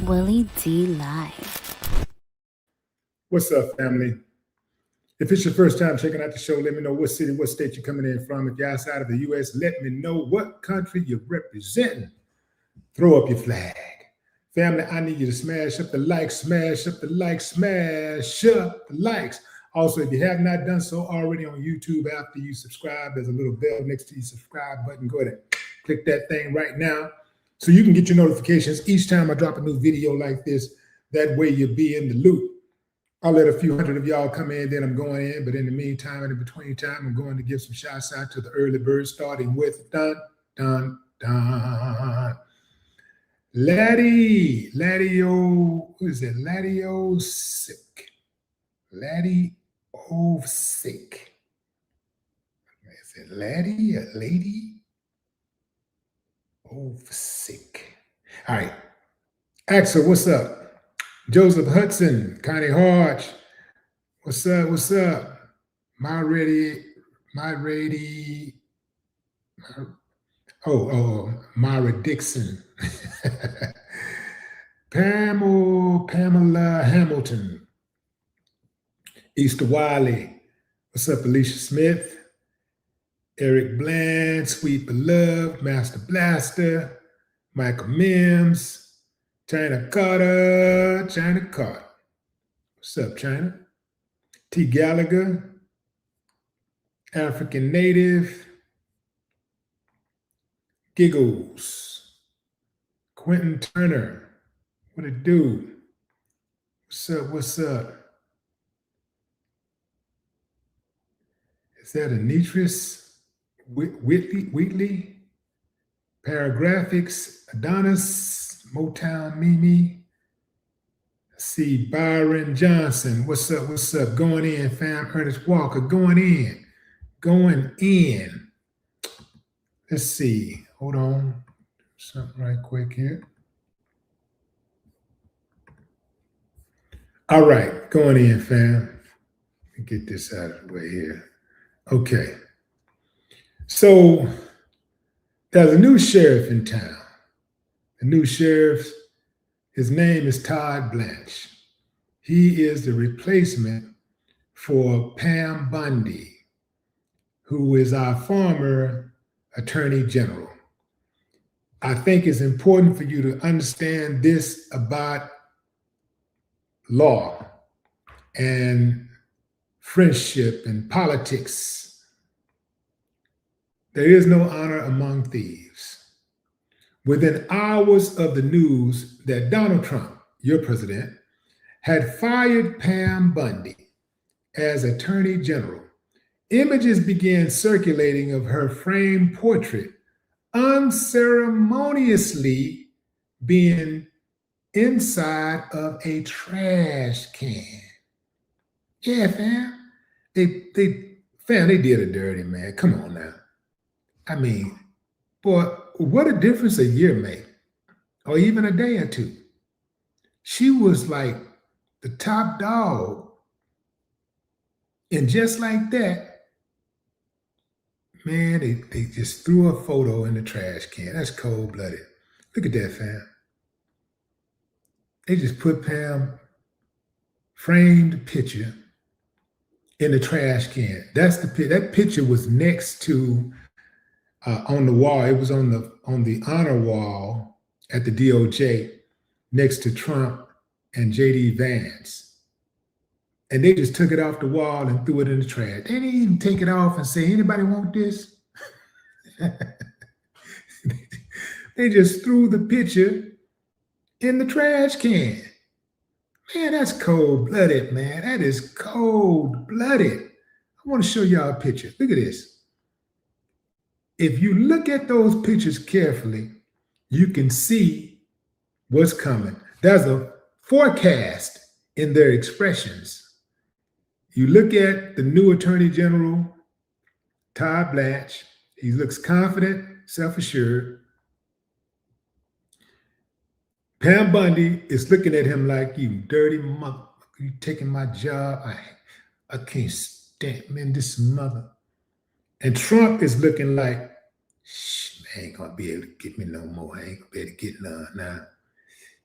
Willie D Live. What's up, family? If it's your first time checking out the show, let me know what city, what state you're coming in from. If you're outside of the U.S., let me know what country you're representing. Throw up your flag. Family, I need you to smash up the likes, smash up the likes, smash up the likes. Also, if you have not done so already on YouTube, after you subscribe, there's a little bell next to your subscribe button. Go ahead and click that thing right now so you can get your notifications each time I drop a new video like this. That way you'll be in the loop. I'll let a few hundred of y'all come in, then I'm going in. But in the meantime, and in between time, I'm going to give some shouts out to the early birds, starting with dun, dun, dun. Laddie-O, what is it? Laddie-O sick. Laddie-O sick. Is it Laddie or lady? Oh, sick. All right. Axel, what's up? Joseph Hudson, Connie Hodge, what's up? What's up? Myra Dixon. Pamela Hamilton. Easter Wiley. What's up, Alicia Smith? Eric Bland, Sweet Beloved, Master Blaster, Michael Mims, China Carter. What's up, China? T. Gallagher, African Native, Giggles, Quentin Turner, what it do? What's up? Is that Anitris Wheatley? Paragraphics, Adonis, Motown Mimi. Let's see, Byron Johnson. What's up? What's up? Going in, fam. Ernest Walker. Going in. Let's see. Hold on. Something right quick here. All right. Going in, fam. Let me get this out of the way here. Okay. So there's a new sheriff in town. The new sheriff, his name is Todd Blanche. He is the replacement for Pam Bondi, who is our former Attorney General. I think it's important for you to understand this about law and friendship and politics. There is no honor among thieves. Within hours of the news that Donald Trump, your president, had fired Pam Bondi as Attorney General, images began circulating of her framed portrait unceremoniously being inside of a trash can. Yeah, fam. They did her dirty, man. Come on now. I mean, boy, what a difference a year made, or even a day or two. She was like the top dog. And just like that, man, they just threw a photo in the trash can. That's cold-blooded. Look at that, fam. They just put Pam framed picture in the trash can. That picture was next to on the wall. It was on the honor wall at the DOJ next to Trump and JD Vance. And they just took it off the wall and threw it in the trash. They didn't even take it off and say, anybody want this? They just threw the picture in the trash can. Man, that's cold-blooded, man. That is cold-blooded. I want to show y'all a picture. Look at this. If you look at those pictures carefully, you can see what's coming. There's a forecast in their expressions. You look at the new Attorney General, Todd Blanche. He looks confident, self-assured. Pam Bondi is looking at him like, you dirty mother, you taking my job. I can't stand, man, this mother. And Trump is looking like, shh, I ain't gonna be able to get me no more. I ain't gonna be able to get none now.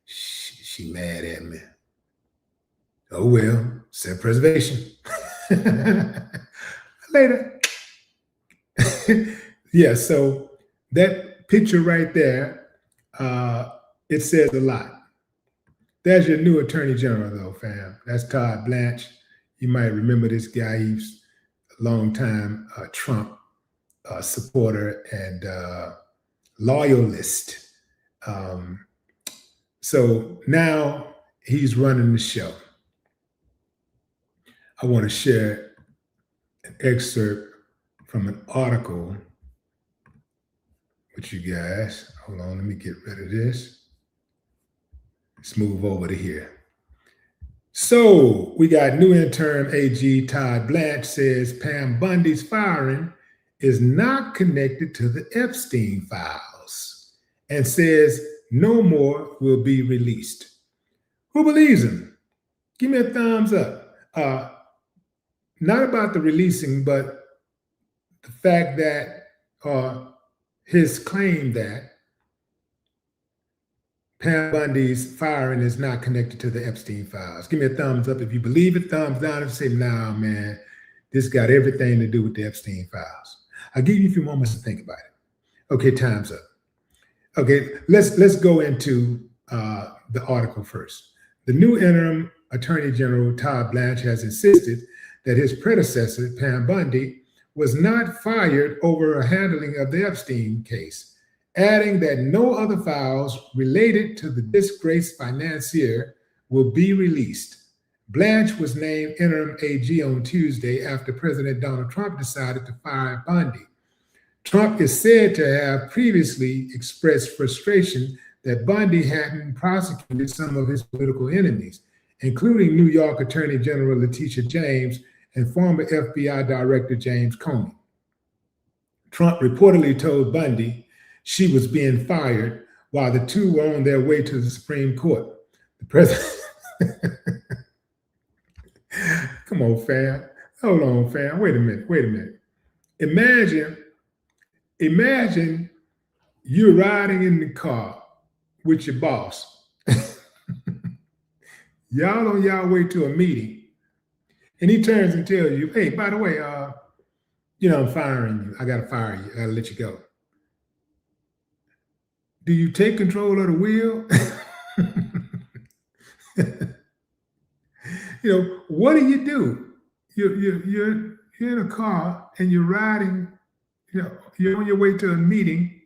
She She mad at me. Oh well, self-preservation. Later. Yeah, so that picture right there, it says a lot. There's your new Attorney General, though, fam. That's Todd Blanche. You might remember this guy. He's a long-time Trump supporter and loyalist. So now he's running the show. I want to share an excerpt from an article with you guys. Hold on, let me get rid of this. Let's move over to here. So we got new interim AG Todd Blanche says Pam Bondi's firing is not connected to the Epstein files and says no more will be released. Who believes him? Give me a thumbs up. Not about the releasing, but the fact that his claim that Pam Bondi's firing is not connected to the Epstein files. Give me a thumbs up if you believe it, thumbs down if you say, nah, man, this got everything to do with the Epstein files. I'll give you a few moments to think about it. Okay, time's up. Okay, let's go into the article first. The new interim Attorney General Todd Blanche has insisted that his predecessor, Pam Bondi, was not fired over a handling of the Epstein case, adding that no other files related to the disgraced financier will be released. Blanche was named interim AG on Tuesday after President Donald Trump decided to fire Bondi. Trump is said to have previously expressed frustration that Bondi hadn't prosecuted some of his political enemies, including New York Attorney General Letitia James and former FBI Director James Comey. Trump reportedly told Bondi she was being fired while the two were on their way to the Supreme Court. The president, come on, fam. Hold on, fam. Wait a minute. Imagine you're riding in the car with your boss. Y'all on y'all way to a meeting, and he turns and tells you, hey, by the way, I'm firing you. I gotta fire you. I gotta let you go. Do you take control of the wheel? What do you do? You're in a car and you're riding, you're on your way to a meeting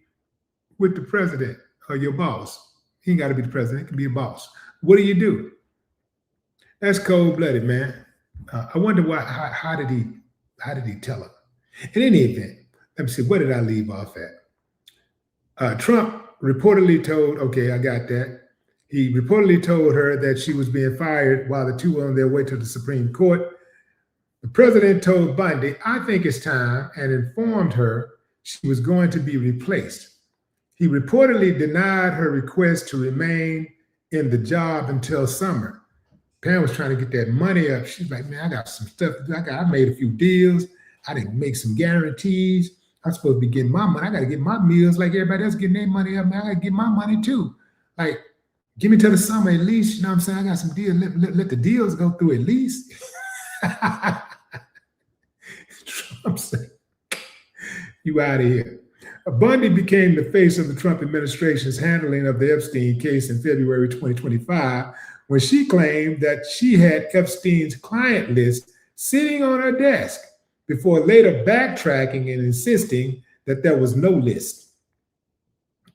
with the president or your boss. He ain't got to be the president, it can be a boss. What do? That's cold-blooded, man. I wonder how did he tell her? In any event, let me see, where did I leave off at? Trump reportedly told, okay, I got that. He reportedly told her that she was being fired while the two were on their way to the Supreme Court. The president told Bondi, I think it's time, and informed her she was going to be replaced. He reportedly denied her request to remain in the job until summer. Pam was trying to get that money up. She's like, man, I got some stuff. I made a few deals. I didn't make some guarantees. I'm supposed to be getting my money. I got to get my meals like everybody else getting their money up. Man, I got to get my money too. Like, give me till the summer at least. You know what I'm saying? I got some deals. Let the deals go through at least. Trump said, you out of here. Bondi became the face of the Trump administration's handling of the Epstein case in February 2025, when she claimed that she had Epstein's client list sitting on her desk, before later backtracking and insisting that there was no list.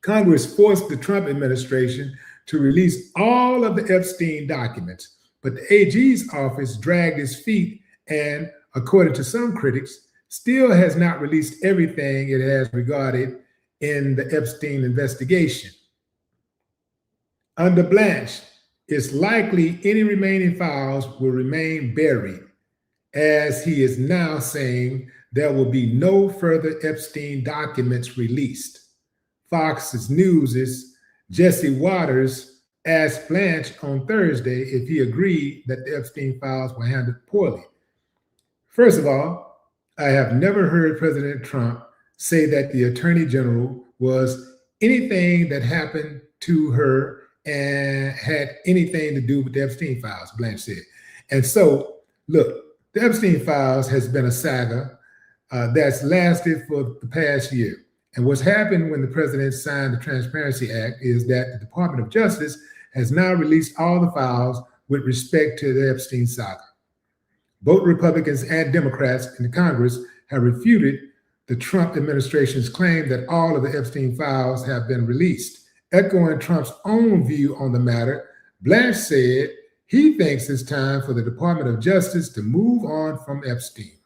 Congress forced the Trump administration to release all of the Epstein documents, but the AG's office dragged its feet and, according to some critics, still has not released everything it has regarded in the Epstein investigation. Under Blanche, it's likely any remaining files will remain buried, as he is now saying there will be no further Epstein documents released. Fox News' Jesse Waters asked Blanche on Thursday if he agreed that the Epstein files were handled poorly. First of all, I have never heard President Trump say that the Attorney General was anything that happened to her and had anything to do with the Epstein files, Blanche said. And so, look, the Epstein files has been a saga that's lasted for the past year. And what's happened when the president signed the Transparency Act is that the Department of Justice has now released all the files with respect to the Epstein saga. Both Republicans and Democrats in the Congress have refuted the Trump administration's claim that all of the Epstein files have been released. Echoing Trump's own view on the matter, Blanche said he thinks it's time for the Department of Justice to move on from Epstein.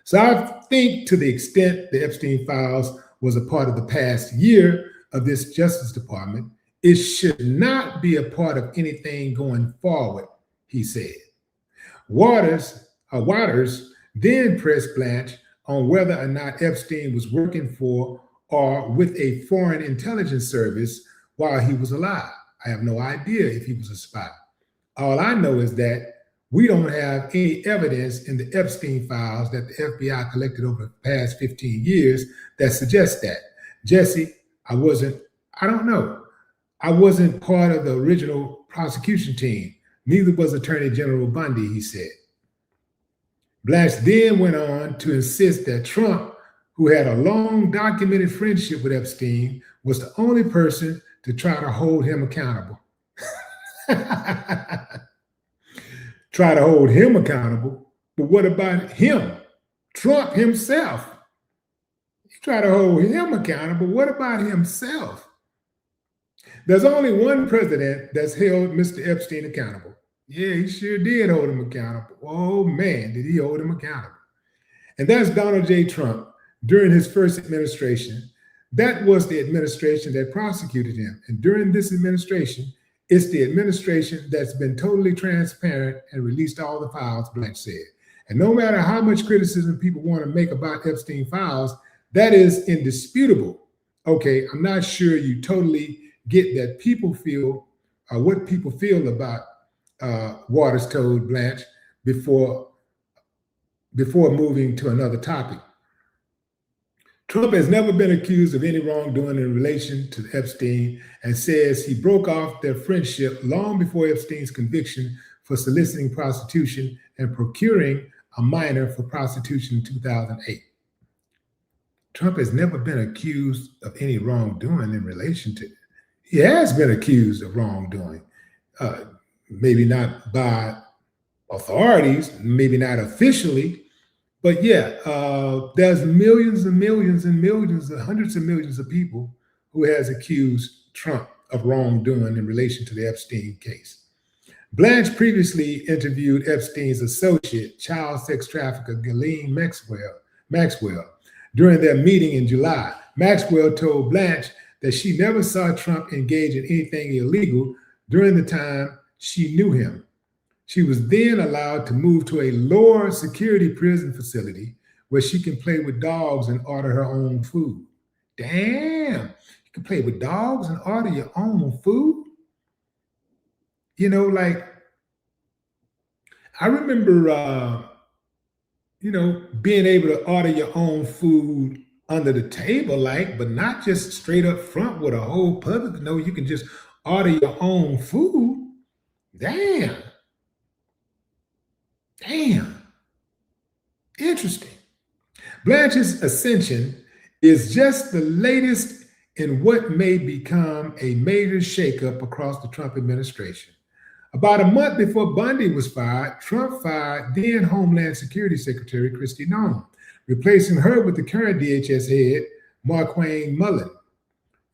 So I think to the extent the Epstein files was a part of the past year of this Justice Department, it should not be a part of anything going forward, he said. Waters then pressed Blanche on whether or not Epstein was working for or with a foreign intelligence service while he was alive. I have no idea if he was a spy. All I know is that we don't have any evidence in the Epstein files that the FBI collected over the past 15 years that suggests that. Jesse, I wasn't part of the original prosecution team. Neither was Attorney General Bondi, he said. Blanche then went on to insist that Trump, who had a long documented friendship with Epstein, was the only person to try to hold him accountable. Try to hold him accountable, but what about him? Trump himself. You try to hold him accountable, what about himself? There's only one president that's held Mr. Epstein accountable. Yeah, he sure did hold him accountable. Oh man, did he hold him accountable. And that's Donald J. Trump during his first administration. That was the administration that prosecuted him. And during this administration, it's the administration that's been totally transparent and released all the files, Blanche said. And no matter how much criticism people want to make about Epstein files, that is indisputable. Okay, I'm not sure you totally get that people feel, what people feel about Waters told Blanche before moving to another topic. Trump has never been accused of any wrongdoing in relation to Epstein and says he broke off their friendship long before Epstein's conviction for soliciting prostitution and procuring a minor for prostitution in 2008. Trump has never been accused of any wrongdoing in relation to it. He has been accused of wrongdoing, maybe not by authorities, maybe not officially, but yeah, there's millions and millions and millions, hundreds of millions of people who has accused Trump of wrongdoing in relation to the Epstein case. Blanche previously interviewed Epstein's associate, child sex trafficker Ghislaine Maxwell. During their meeting in July, Maxwell told Blanche that she never saw Trump engage in anything illegal during the time she knew him. She was then allowed to move to a lower security prison facility where she can play with dogs and order her own food. Damn, you can play with dogs and order your own food? You know, like, I remember, being able to order your own food under the table, like, but not just straight up front with a whole public. No, you can just order your own food. Damn. Interesting. Blanche's ascension is just the latest in what may become a major shakeup across the Trump administration. About a month before Bondi was fired, Trump fired then Homeland Security Secretary Kristi Noem, replacing her with the current DHS head, Markwayne Mullin.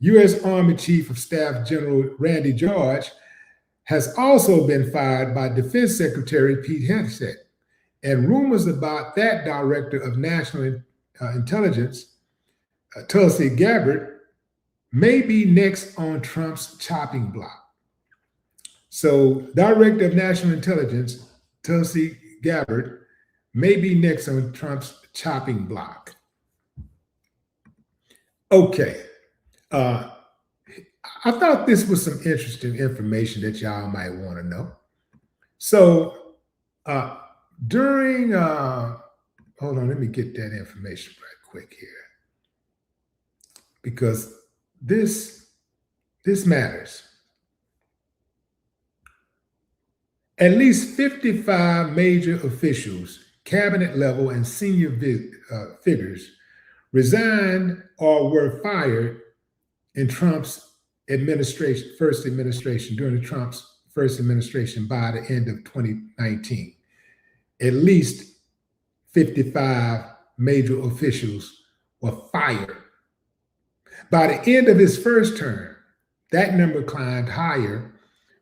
U.S. Army Chief of Staff General Randy George has also been fired by Defense Secretary Pete Hegseth. And rumors about that Director of National Intelligence, Tulsi Gabbard, may be next on Trump's chopping block. So, Director of National Intelligence, Tulsi Gabbard, may be next on Trump's chopping block. Okay. I thought this was some interesting information that y'all might want to know. So, during, hold on, let me get that information right quick here, because this matters. At least 55 major officials, cabinet level and senior figures resigned or were fired in Trump's administration, during Trump's first administration by the end of 2019. At least 55 major officials were fired. By the end of his first term, that number climbed higher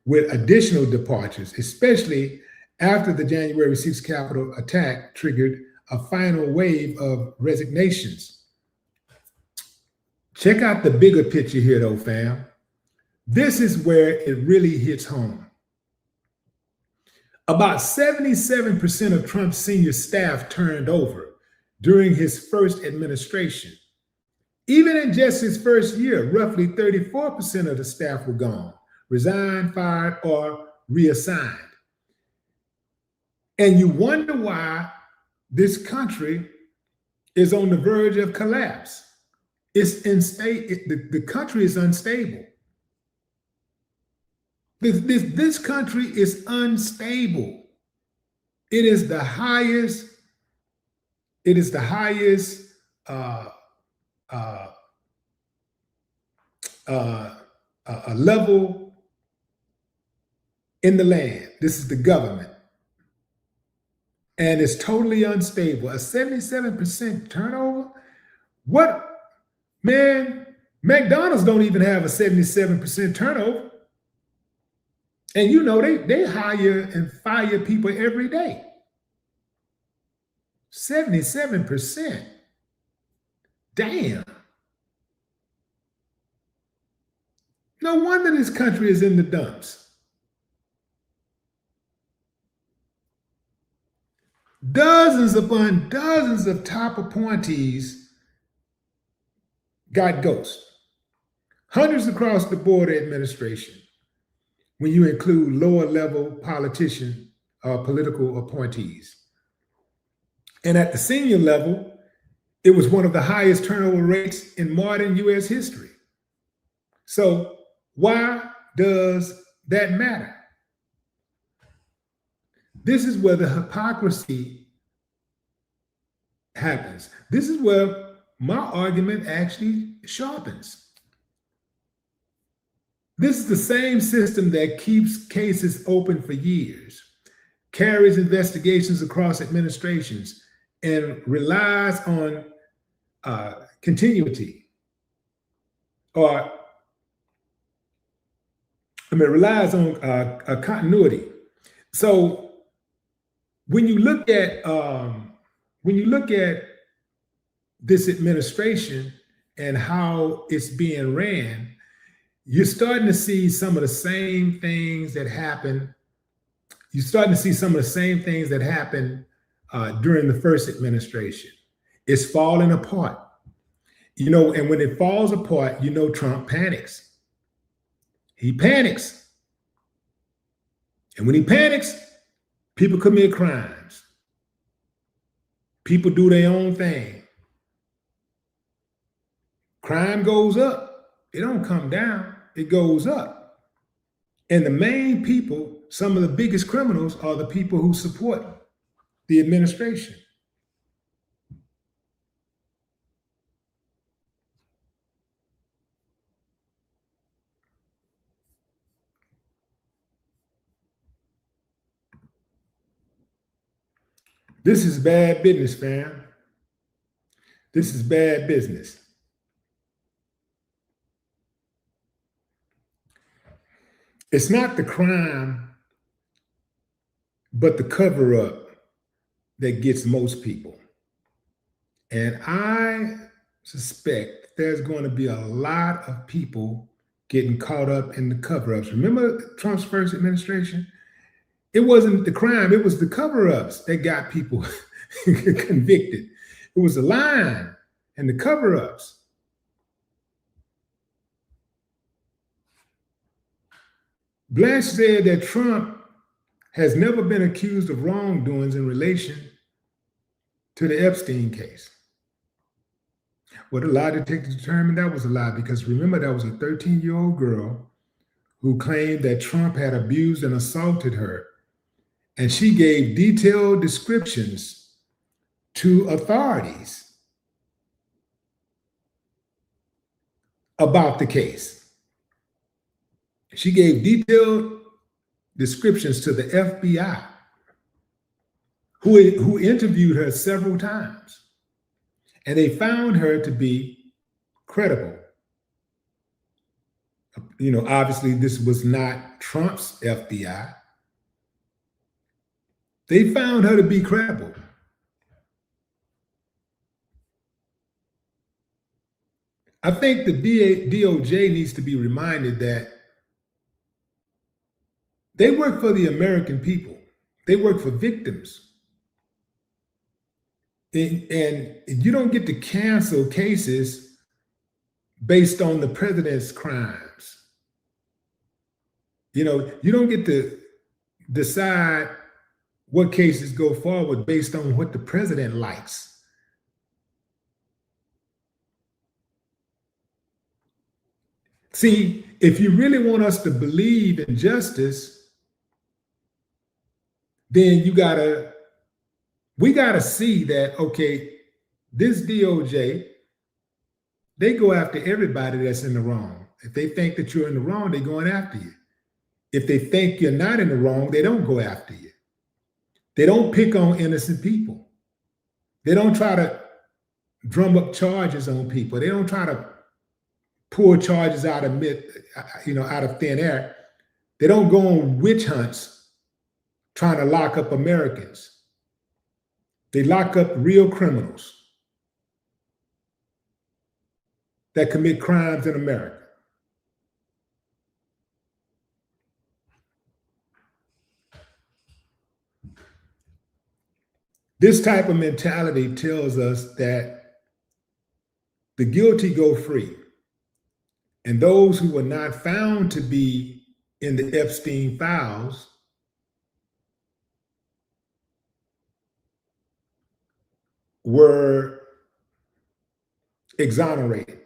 with additional departures, especially after the January 6th Capitol attack triggered a final wave of resignations. Check out the bigger picture here, though, fam. This is where it really hits home. About 77% of Trump's senior staff turned over during his first administration. Even in just his first year, roughly 34% of the staff were gone, resigned, fired, or reassigned. And you wonder why this country is on the verge of collapse. The country is unstable. This country is unstable. It is the highest level in the land. This is the government. And it's totally unstable. A 77% turnover? What? Man, McDonald's don't even have a 77% turnover. And you know, they hire and fire people every day. 77%. Damn. No wonder this country is in the dumps. Dozens upon dozens of top appointees got ghosted. Hundreds across the board of administration, when you include lower level politician or political appointees. And at the senior level, it was one of the highest turnover rates in modern US history. So why does that matter? This is where the hypocrisy happens. This is where my argument actually sharpens. This is the same system that keeps cases open for years, carries investigations across administrations, and relies on continuity, relies on continuity. So when you look at this administration and how it's being ran, you're starting to see some of the same things that happen. You're starting to see some of the same things that happened during the first administration. It's falling apart. You know, and when it falls apart, you know, Trump panics. He panics. And when he panics, people commit crimes. People do their own thing. Crime goes up. It don't come down. It goes up. And the main people, some of the biggest criminals, are the people who support the administration. This is bad business, fam. This is bad business. It's not the crime, but the cover-up that gets most people. And I suspect there's going to be a lot of people getting caught up in the cover-ups. Remember Trump's first administration? It wasn't the crime, it was the cover-ups that got people convicted. It was the lying and the cover-ups. Blanche said that Trump has never been accused of wrongdoings in relation to the Epstein case. Well, the lie detector determined that was a lie, because remember, that was a 13-year-old girl who claimed that Trump had abused and assaulted her and she gave detailed descriptions to authorities about the case. She gave detailed descriptions to the FBI, who interviewed her several times, and they found her to be credible. You know, obviously this was not Trump's FBI. They found her to be credible. I think the DOJ needs to be reminded that they work for the American people. They work for victims. And you don't get to cancel cases based on the president's crimes. You know, you don't get to decide what cases go forward based on what the president likes. See, if you really want us to believe in justice, then we gotta see that, okay, this DOJ, they go after everybody that's in the wrong. If they think that you're in the wrong, they're going after you. If they think you're not in the wrong, they don't go after you. They don't pick on innocent people. They don't try to drum up charges on people. They don't try to pull charges out of thin air. They don't go on witch hunts trying to lock up Americans. They lock up real criminals that commit crimes in America. This type of mentality tells us that the guilty go free, and those who were not found to be in the Epstein files were exonerated.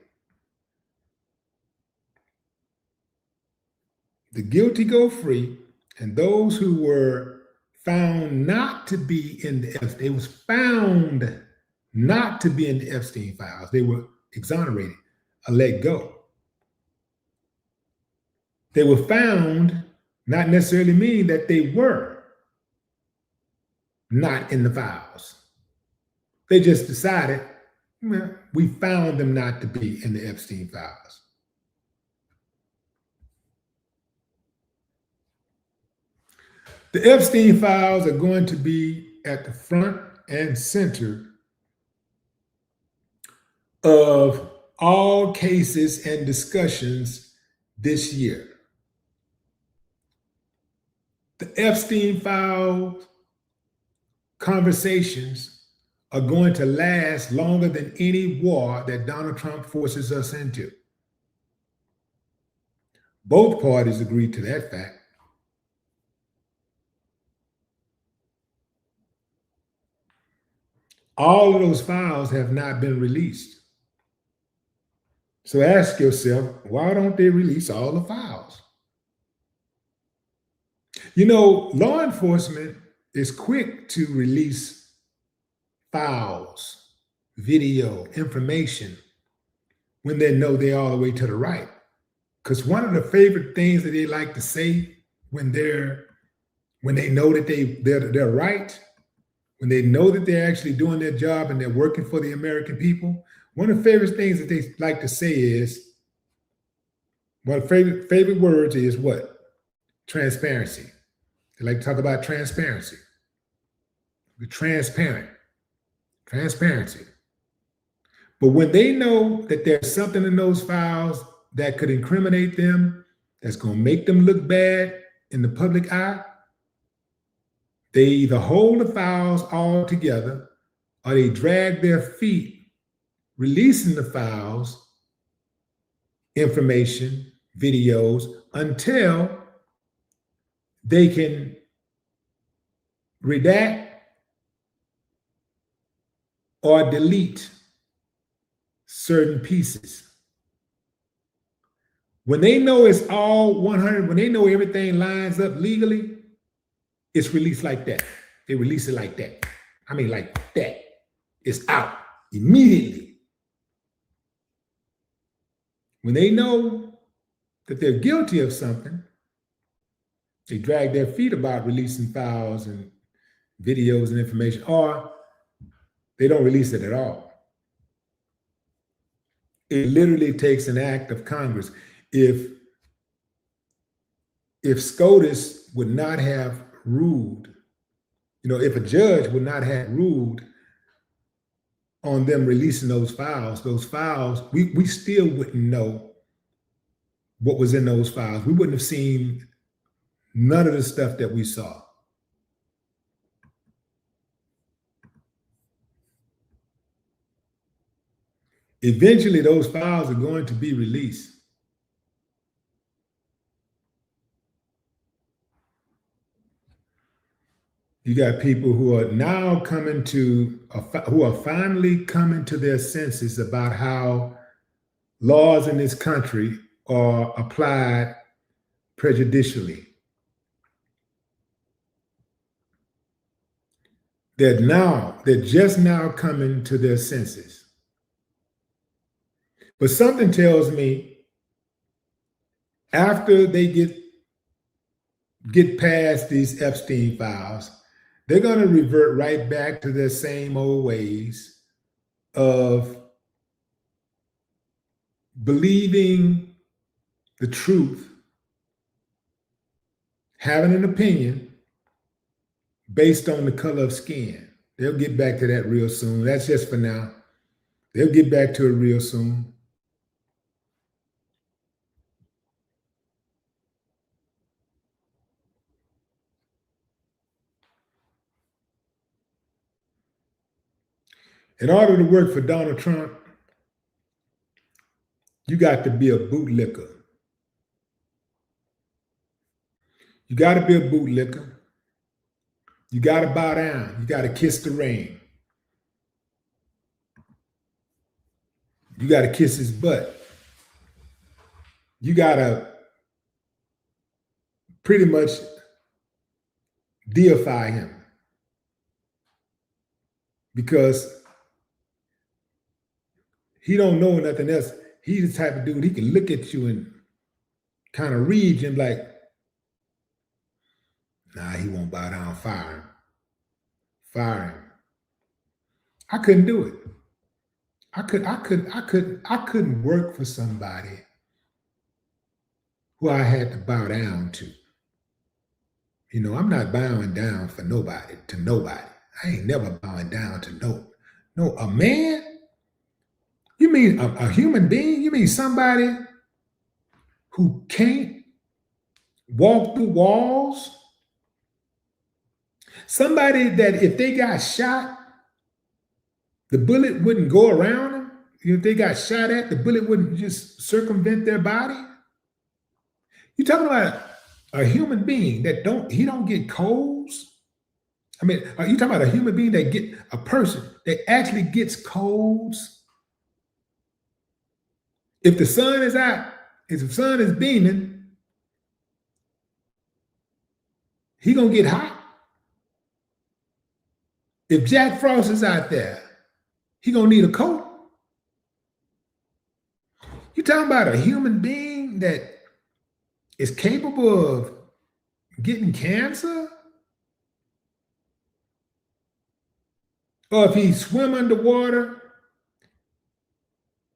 The guilty go free, and those who were found not to be in the Epstein, they was found not to be in the Epstein files. They were exonerated or let go. They were found not necessarily mean that they were not in the files. They just decided, well, we found them not to be in the Epstein files. The Epstein files are going to be at the front and center of all cases and discussions this year. The Epstein files conversations are going to last longer than any war that Donald Trump forces us into. Both parties agreed to that fact. All of those files have not been released. So ask yourself, why don't they release all the files? You know, law enforcement is quick to release files, video, information when they know they're all the way to the right. Because one of the favorite things that they like to say when they know that they're right, when they know that they're actually doing their job and they're working for the American people, one of the favorite things that they like to say is, one of the favorite words is what? Transparency. They like to talk about transparency. Be transparent. Transparency. But when they know that there's something in those files that could incriminate them, that's going to make them look bad in the public eye, they either hold the files all together or they drag their feet, releasing the files, information, videos, until they can redact or delete certain pieces. When they know it's all 100, when they know everything lines up legally, it's released like that. They release it like that. I mean, like that. It's out immediately. When they know that they're guilty of something, they drag their feet about releasing files and videos and information, or they don't release it at all. It literally takes an act of Congress. If SCOTUS would not have ruled, if a judge would not have ruled on them releasing those files, we still wouldn't know what was in those files. We wouldn't have seen none of the stuff that we saw. Eventually, those files are going to be released. You got people who are now who are finally coming to their senses about how laws in this country are applied prejudicially. They're just now coming to their senses. But something tells me after they get past these Epstein files, they're going to revert right back to their same old ways of believing the truth, having an opinion based on the color of skin. They'll get back to that real soon. That's just for now. They'll get back to it real soon. In order to work for Donald Trump, you got to be a bootlicker. You got to be a bootlicker. You got to bow down. You got to kiss the ring. You got to kiss his butt. You got to pretty much deify him, because he don't know nothing else. He's the type of dude, he can look at you and kind of read you and like, nah, he won't bow down. Fire him. Fire him. I couldn't do it. I couldn't work for somebody who I had to bow down to. I'm not bowing down for nobody, to nobody. I ain't never bowing down to no, a man? You mean a human being? You mean somebody who can't walk through walls? Somebody that if they got shot, the bullet wouldn't go around them? If they got shot at, the bullet wouldn't just circumvent their body? You're talking about a human being that don't get colds? I mean, are you talking about a human being a person that actually gets colds? If the sun is out, if the sun is beaming, he gonna get hot. If Jack Frost is out there, he gonna need a coat. You talking about a human being that is capable of getting cancer? Or if he swim underwater,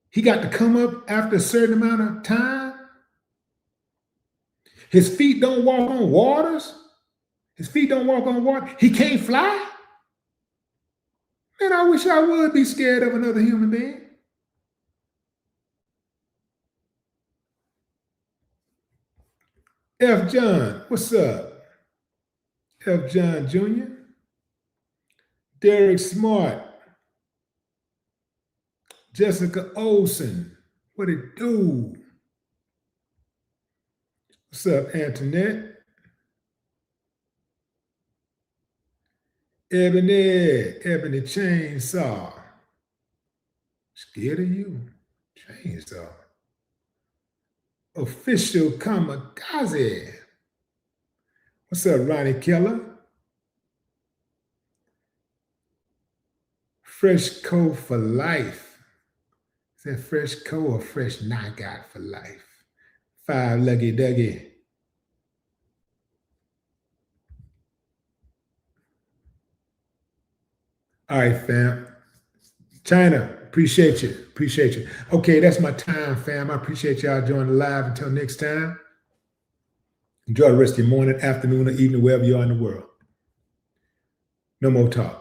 he got to come up after a certain amount of time? His feet don't walk on waters? His feet don't walk on water? He can't fly? Man, I wish I would be scared of another human being. F. John, what's up? F. John Jr. Derek Smart. Jessica Olsen, what it do? What's up, Antoinette? Ebony Chainsaw. Scared of you? Chainsaw. Official Kamikaze. What's up, Ronnie Keller? Fresh co for life. Is that fresh co or fresh knockout for life? 5 Lucky Dougie. All right, fam. China, appreciate you. Appreciate you. Okay, that's my time, fam. I appreciate y'all joining the live. Until next time, enjoy the rest of your morning, afternoon, or evening, wherever you are in the world. No more talk.